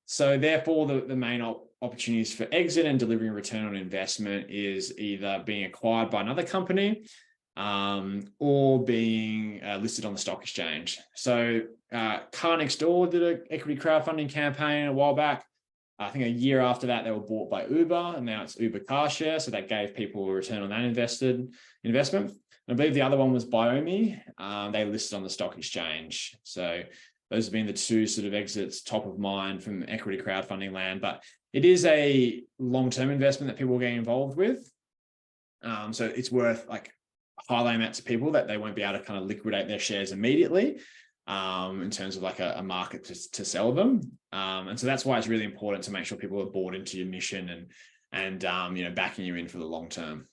So therefore, the main opportunities for exit and delivering return on investment is either being acquired by another company, or being listed on the stock exchange. So Car Next Door did an equity crowdfunding campaign a while back. I think a year after that, they were bought by Uber, and now it's Uber Car Share. So that gave people a return on that investment. And I believe the other one was Biomi. They listed on the stock exchange. So those have been the two sort of exits top of mind from equity crowdfunding land. But it is a long-term investment that people are getting involved with. So it's worth highlighting that to people, that they won't be able to kind of liquidate their shares immediately in terms of like a market to sell them. And so that's why it's really important to make sure people are bought into your mission and backing you in for the long term.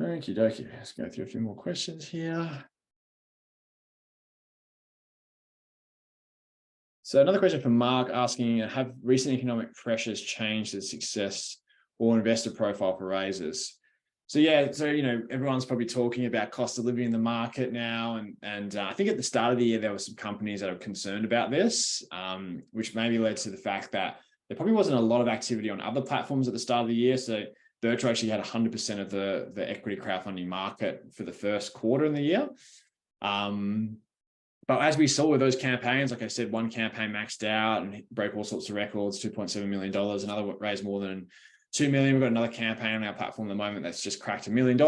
Okie dokie, let's go through a few more questions here. So another question from Mark asking, have recent economic pressures changed the success or investor profile for raises? So yeah, everyone's probably talking about cost of living in the market now, and I think at the start of the year there were some companies that were concerned about this, which maybe led to the fact that there probably wasn't a lot of activity on other platforms at the start of the year. So Virtual actually had 100% of the equity crowdfunding market for the first quarter in the year. But as we saw with those campaigns, like I said, one campaign maxed out and broke all sorts of records, $2.7 million. Another raised more than $2 million. We've got another campaign on our platform at the moment that's just cracked $1 million.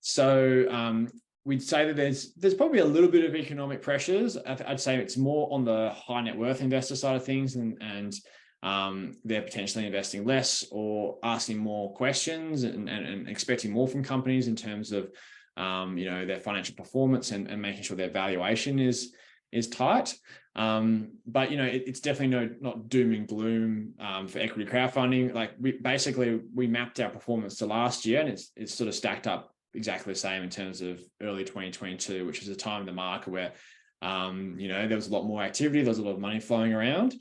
So we'd say that there's probably a little bit of economic pressures. I'd say it's more on the high net worth investor side of things, and they're potentially investing less or asking more questions and expecting more from companies in terms of their financial performance and making sure their valuation is tight. But it's definitely not doom and gloom for equity crowdfunding. Like we mapped our performance to last year, and it's sort of stacked up exactly the same in terms of early 2022, which is a time in the market where there was a lot more activity, there was a lot of money flowing around.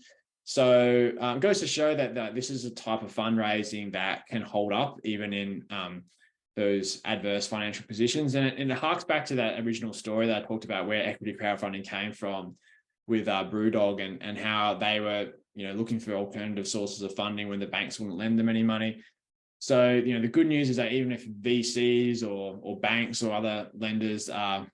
So it goes to show that this is a type of fundraising that can hold up even in those adverse financial positions. And it harks back to that original story that I talked about, where equity crowdfunding came from with Brewdog and how they were looking for alternative sources of funding when the banks wouldn't lend them any money. So the good news is that even if VCs or banks or other lenders are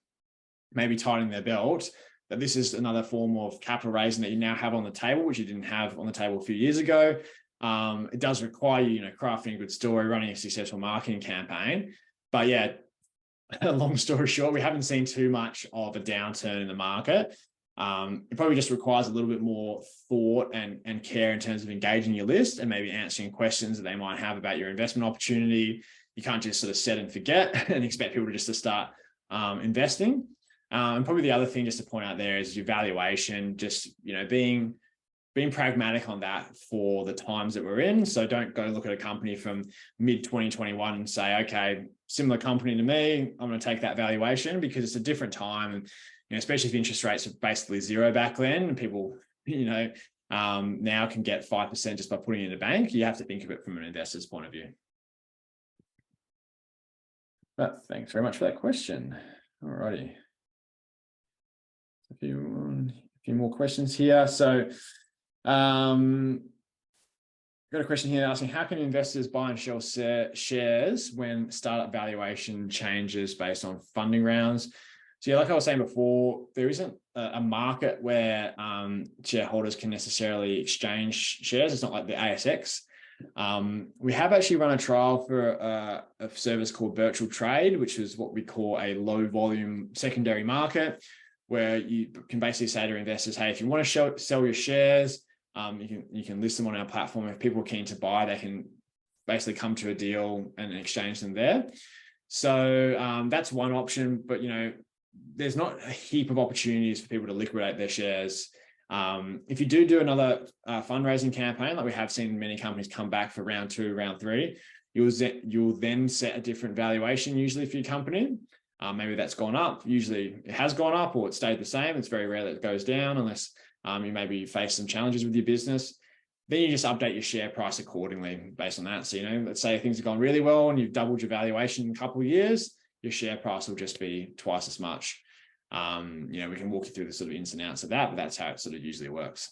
maybe tightening their belt, that this is another form of capital raising that you now have on the table, which you didn't have on the table a few years ago. It does require you, crafting a good story, running a successful marketing campaign. But yeah, long story short, we haven't seen too much of a downturn in the market. It probably just requires a little bit more thought and care in terms of engaging your list and maybe answering questions that they might have about your investment opportunity. You can't just sort of set and forget and expect people to start investing. And probably the other thing just to point out there is your valuation, just, being pragmatic on that for the times that we're in. So don't go look at a company from mid 2021 and say, okay, similar company to me, I'm going to take that valuation, because it's a different time. And, especially if interest rates are basically zero back then, and people, now can get 5% just by putting it in a bank. You have to think of it from an investor's point of view. But thanks very much for that question. All righty. A few more questions here. So got a question here asking, how can investors buy and sell shares when startup valuation changes based on funding rounds? So yeah, like I was saying before, there isn't a market where shareholders can necessarily exchange shares. It's not like the ASX. We have actually run a trial for a service called Virtual Trade, which is what we call a low volume secondary market, where you can basically say to investors, hey, if you want to sell your shares, you can list them on our platform. If people are keen to buy, they can basically come to a deal and exchange them there. So that's one option, but there's not a heap of opportunities for people to liquidate their shares. If you do another fundraising campaign, like we have seen many companies come back for round 2, round 3, you'll then set a different valuation usually for your company. Maybe that's gone up. Usually it has gone up, or it stayed the same. It's very rare that it goes down unless you maybe face some challenges with your business. Then you just update your share price accordingly based on that. So, let's say things have gone really well and you've doubled your valuation in a couple of years, your share price will just be twice as much. We can walk you through the sort of ins and outs of that, but that's how it sort of usually works.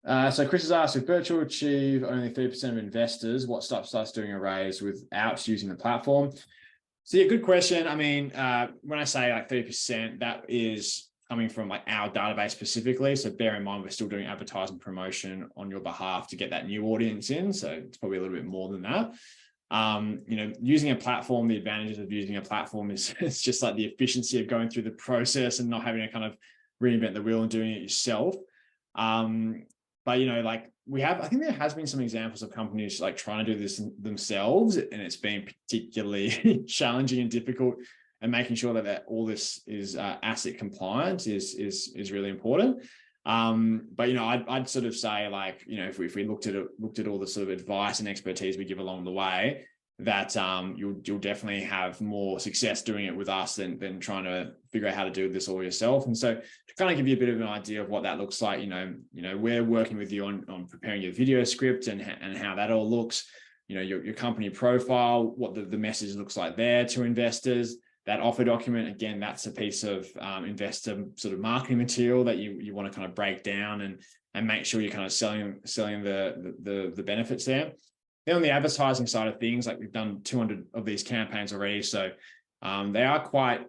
So Chris has asked, if Virtual achieve only 30% of investors, what stops us doing a raise without using the platform? So yeah, good question. I mean, when I say like 30%, that is coming from like our database specifically. So bear in mind, we're still doing advertising promotion on your behalf to get that new audience in. So it's probably a little bit more than that. Using a platform, the advantages of using a platform is it's just like the efficiency of going through the process and not having to kind of reinvent the wheel and doing it yourself. But I think there has been some examples of companies like trying to do this themselves, and it's been particularly challenging and difficult. And making sure that all this is asset compliant is really important. But I'd sort of say if we looked at all the sort of advice and expertise we give along the way, that you'll definitely have more success doing it with us than trying to figure out how to do this all yourself. And so to kind of give you a bit of an idea of what that looks like, we're working with you on preparing your video script and how that all looks, your company profile, what the message looks like there to investors. that offer document, again, that's a piece of investor sort of marketing material that you want to kind of break down and make sure you're kind of selling the benefits there. Then on the advertising side of things, like we've done 200 of these campaigns already, so they are quite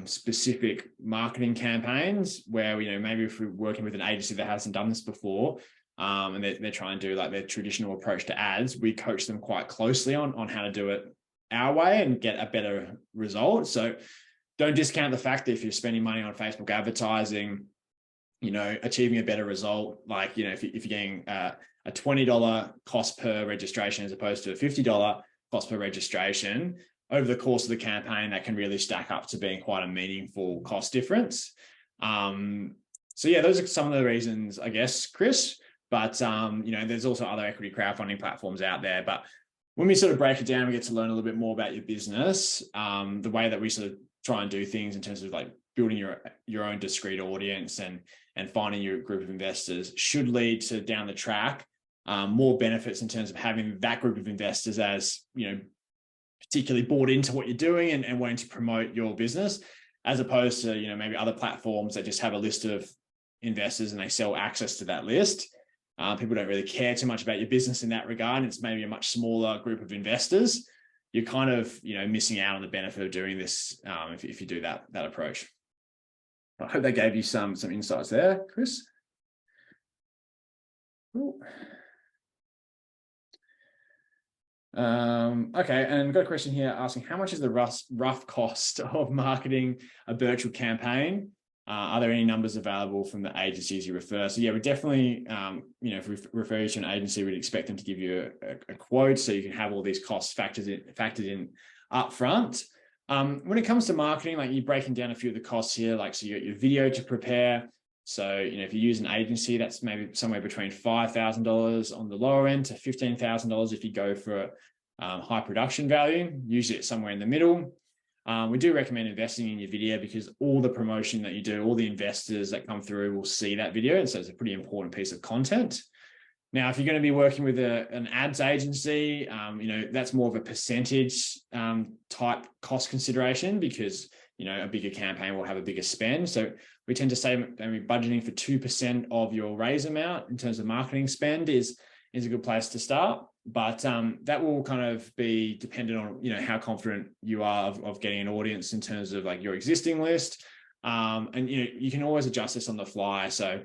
specific marketing campaigns where, maybe if we're working with an agency that hasn't done this before, and they're trying to do like their traditional approach to ads, we coach them quite closely on how to do it our way and get a better result. So don't discount the fact that if you're spending money on Facebook advertising, achieving a better result, like, if you're getting a $20 cost per registration as opposed to a $50 cost per registration, over the course of the campaign, that can really stack up to being quite a meaningful cost difference. So yeah, those are some of the reasons, I guess, Chris. But there's also other equity crowdfunding platforms out there. But when we sort of break it down, we get to learn a little bit more about your business, the way that we sort of try and do things in terms of like building your own discrete audience and finding your group of investors should lead to, down the track, more benefits in terms of having that group of investors as, particularly bought into what you're doing and wanting to promote your business, as opposed to, maybe other platforms that just have a list of investors and they sell access to that list. People don't really care too much about your business in that regard. And it's maybe a much smaller group of investors. You're kind of, missing out on the benefit of doing this if you do that approach. I hope that gave you some insights there, Chris. Cool. Okay, and got a question here asking, how much is the rough cost of marketing a virtual campaign? Are there any numbers available from the agencies you refer? So yeah, we definitely, if we refer you to an agency, we'd expect them to give you a quote so you can have all these costs factored in up front. When it comes to marketing, like you're breaking down a few of the costs here, like so you got your video to prepare. So, if you use an agency, that's maybe somewhere between $5,000 on the lower end to $15,000 if you go for high production value. Usually it's somewhere in the middle. We do recommend investing in your video because all the promotion that you do, all the investors that come through will see that video. And so it's a pretty important piece of content. Now, if you're going to be working with an ads agency, that's more of a percentage type cost consideration because, a bigger campaign will have a bigger spend. So we tend to say maybe budgeting for 2% of your raise amount in terms of marketing spend is a good place to start. But that will kind of be dependent on, how confident you are of getting an audience in terms of like your existing list. And, you can always adjust this on the fly. So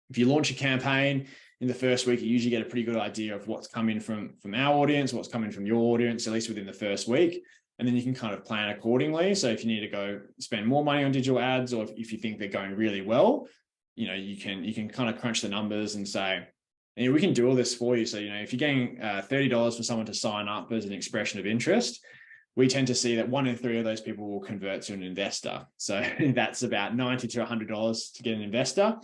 if you launch a campaign in the first week, you usually get a pretty good idea of what's coming from our audience, what's coming from your audience, at least within the first week. And then you can kind of plan accordingly. So if you need to go spend more money on digital ads, or if you think they're going really well, you can kind of crunch the numbers and say, we can do all this for you. So, if you're getting $30 for someone to sign up as an expression of interest, we tend to see that 1 in 3 of those people will convert to an investor. So that's about $90 to $100 to get an investor.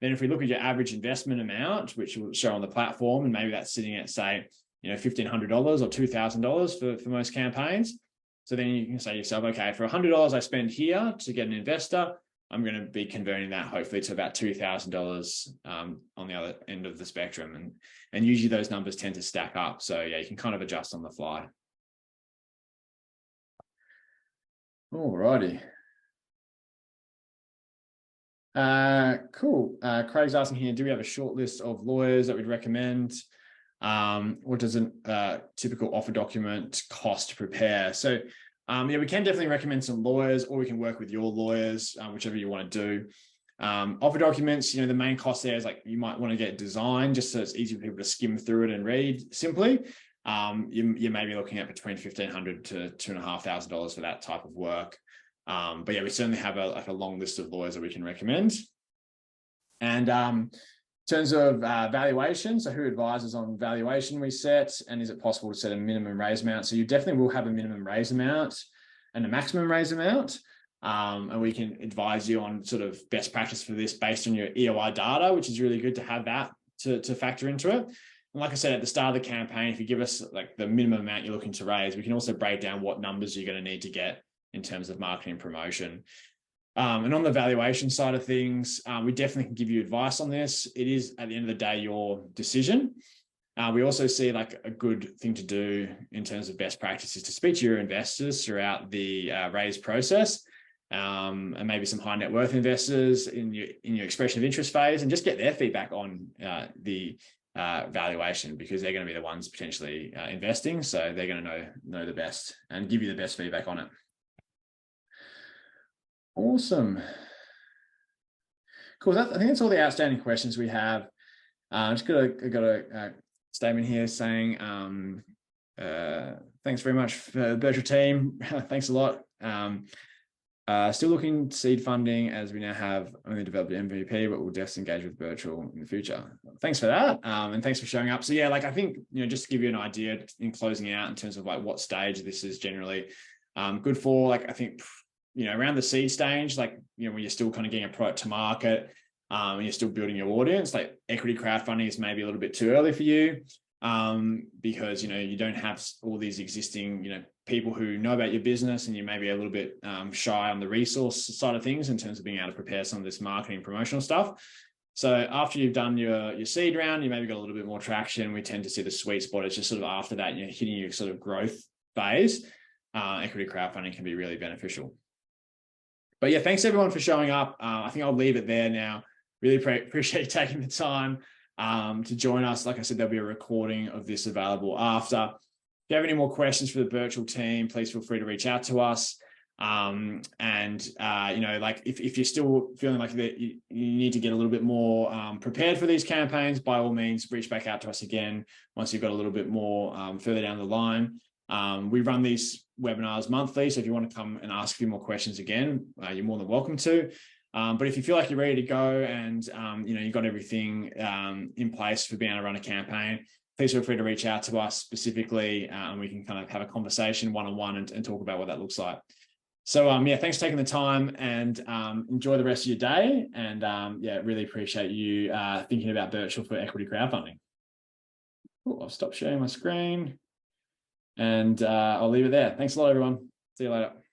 Then if we look at your average investment amount, which will show on the platform, and maybe that's sitting at, say, $1,500 or $2,000 for most campaigns. So then you can say to yourself, okay, for $100 I spend here to get an investor, I'm going to be converting that hopefully to about $2,000 on the other end of the spectrum. And usually those numbers tend to stack up. So yeah, you can kind of adjust on the fly. All righty. Cool. Craig's asking here, do we have a short list of lawyers that we'd recommend? What does a typical offer document cost to prepare? So yeah, we can definitely recommend some lawyers, or we can work with your lawyers, whichever you want to do. Offer documents, the main cost there is like you might want to get designed just so it's easy for people to skim through it and read simply. You may be looking at between $1,500 to $2,500 for that type of work. But yeah, we certainly have a long list of lawyers that we can recommend. And in terms of valuation, so who advises on valuation we set, and is it possible to set a minimum raise amount? So you definitely will have a minimum raise amount and a maximum raise amount. And we can advise you on sort of best practice for this based on your EOI data, which is really good to have that to factor into it. And like I said, at the start of the campaign, if you give us like the minimum amount you're looking to raise, we can also break down what numbers you're going to need to get in terms of marketing and promotion. And on the valuation side of things, we definitely can give you advice on this. It is, at the end of the day, your decision. We also see like a good thing to do in terms of best practices to speak to your investors throughout the raise process, and maybe some high net worth investors in your expression of interest phase, and just get their feedback on the valuation, because they're going to be the ones potentially investing, so they're going to know the best and give you the best feedback on it. Awesome. Cool. I think that's all the outstanding questions we have. Just got a statement here saying thanks very much for the Virtual team. Thanks a lot. Still looking seed funding, as we now have only developed an MVP, but we'll definitely engage with Virtual in the future. Thanks for that. And thanks for showing up. So yeah, like I think, just to give you an idea in closing out in terms of like what stage this is generally good for, like I think, around the seed stage, like, when you're still kind of getting a product to market, and you're still building your audience, like equity crowdfunding is maybe a little bit too early for you, because, you don't have all these existing, people who know about your business, and you may be a little bit shy on the resource side of things in terms of being able to prepare some of this marketing promotional stuff. So after you've done your seed round, you maybe got a little bit more traction. We tend to see the sweet spot is just sort of after that, hitting your sort of growth phase. Equity crowdfunding can be really beneficial. But yeah, thanks everyone for showing up. I think I'll leave it there now. Really appreciate you taking the time to join us. Like I said, there'll be a recording of this available after. If you have any more questions for the Virtual team, please feel free to reach out to us. Like if you're still feeling like that you need to get a little bit more prepared for these campaigns, by all means, reach back out to us again once you've got a little bit more further down the line. We run these webinars monthly, so if you want to come and ask a few more questions again, you're more than welcome to. But if you feel like you're ready to go and you've got everything in place for being able to run a campaign, please feel free to reach out to us specifically, and we can kind of have a conversation one-on-one and talk about what that looks like. So yeah, thanks for taking the time, and enjoy the rest of your day. And yeah, really appreciate you thinking about Virtual for equity crowdfunding. Cool, I'll stop sharing my screen, and I'll leave it there. Thanks a lot, everyone. See you later.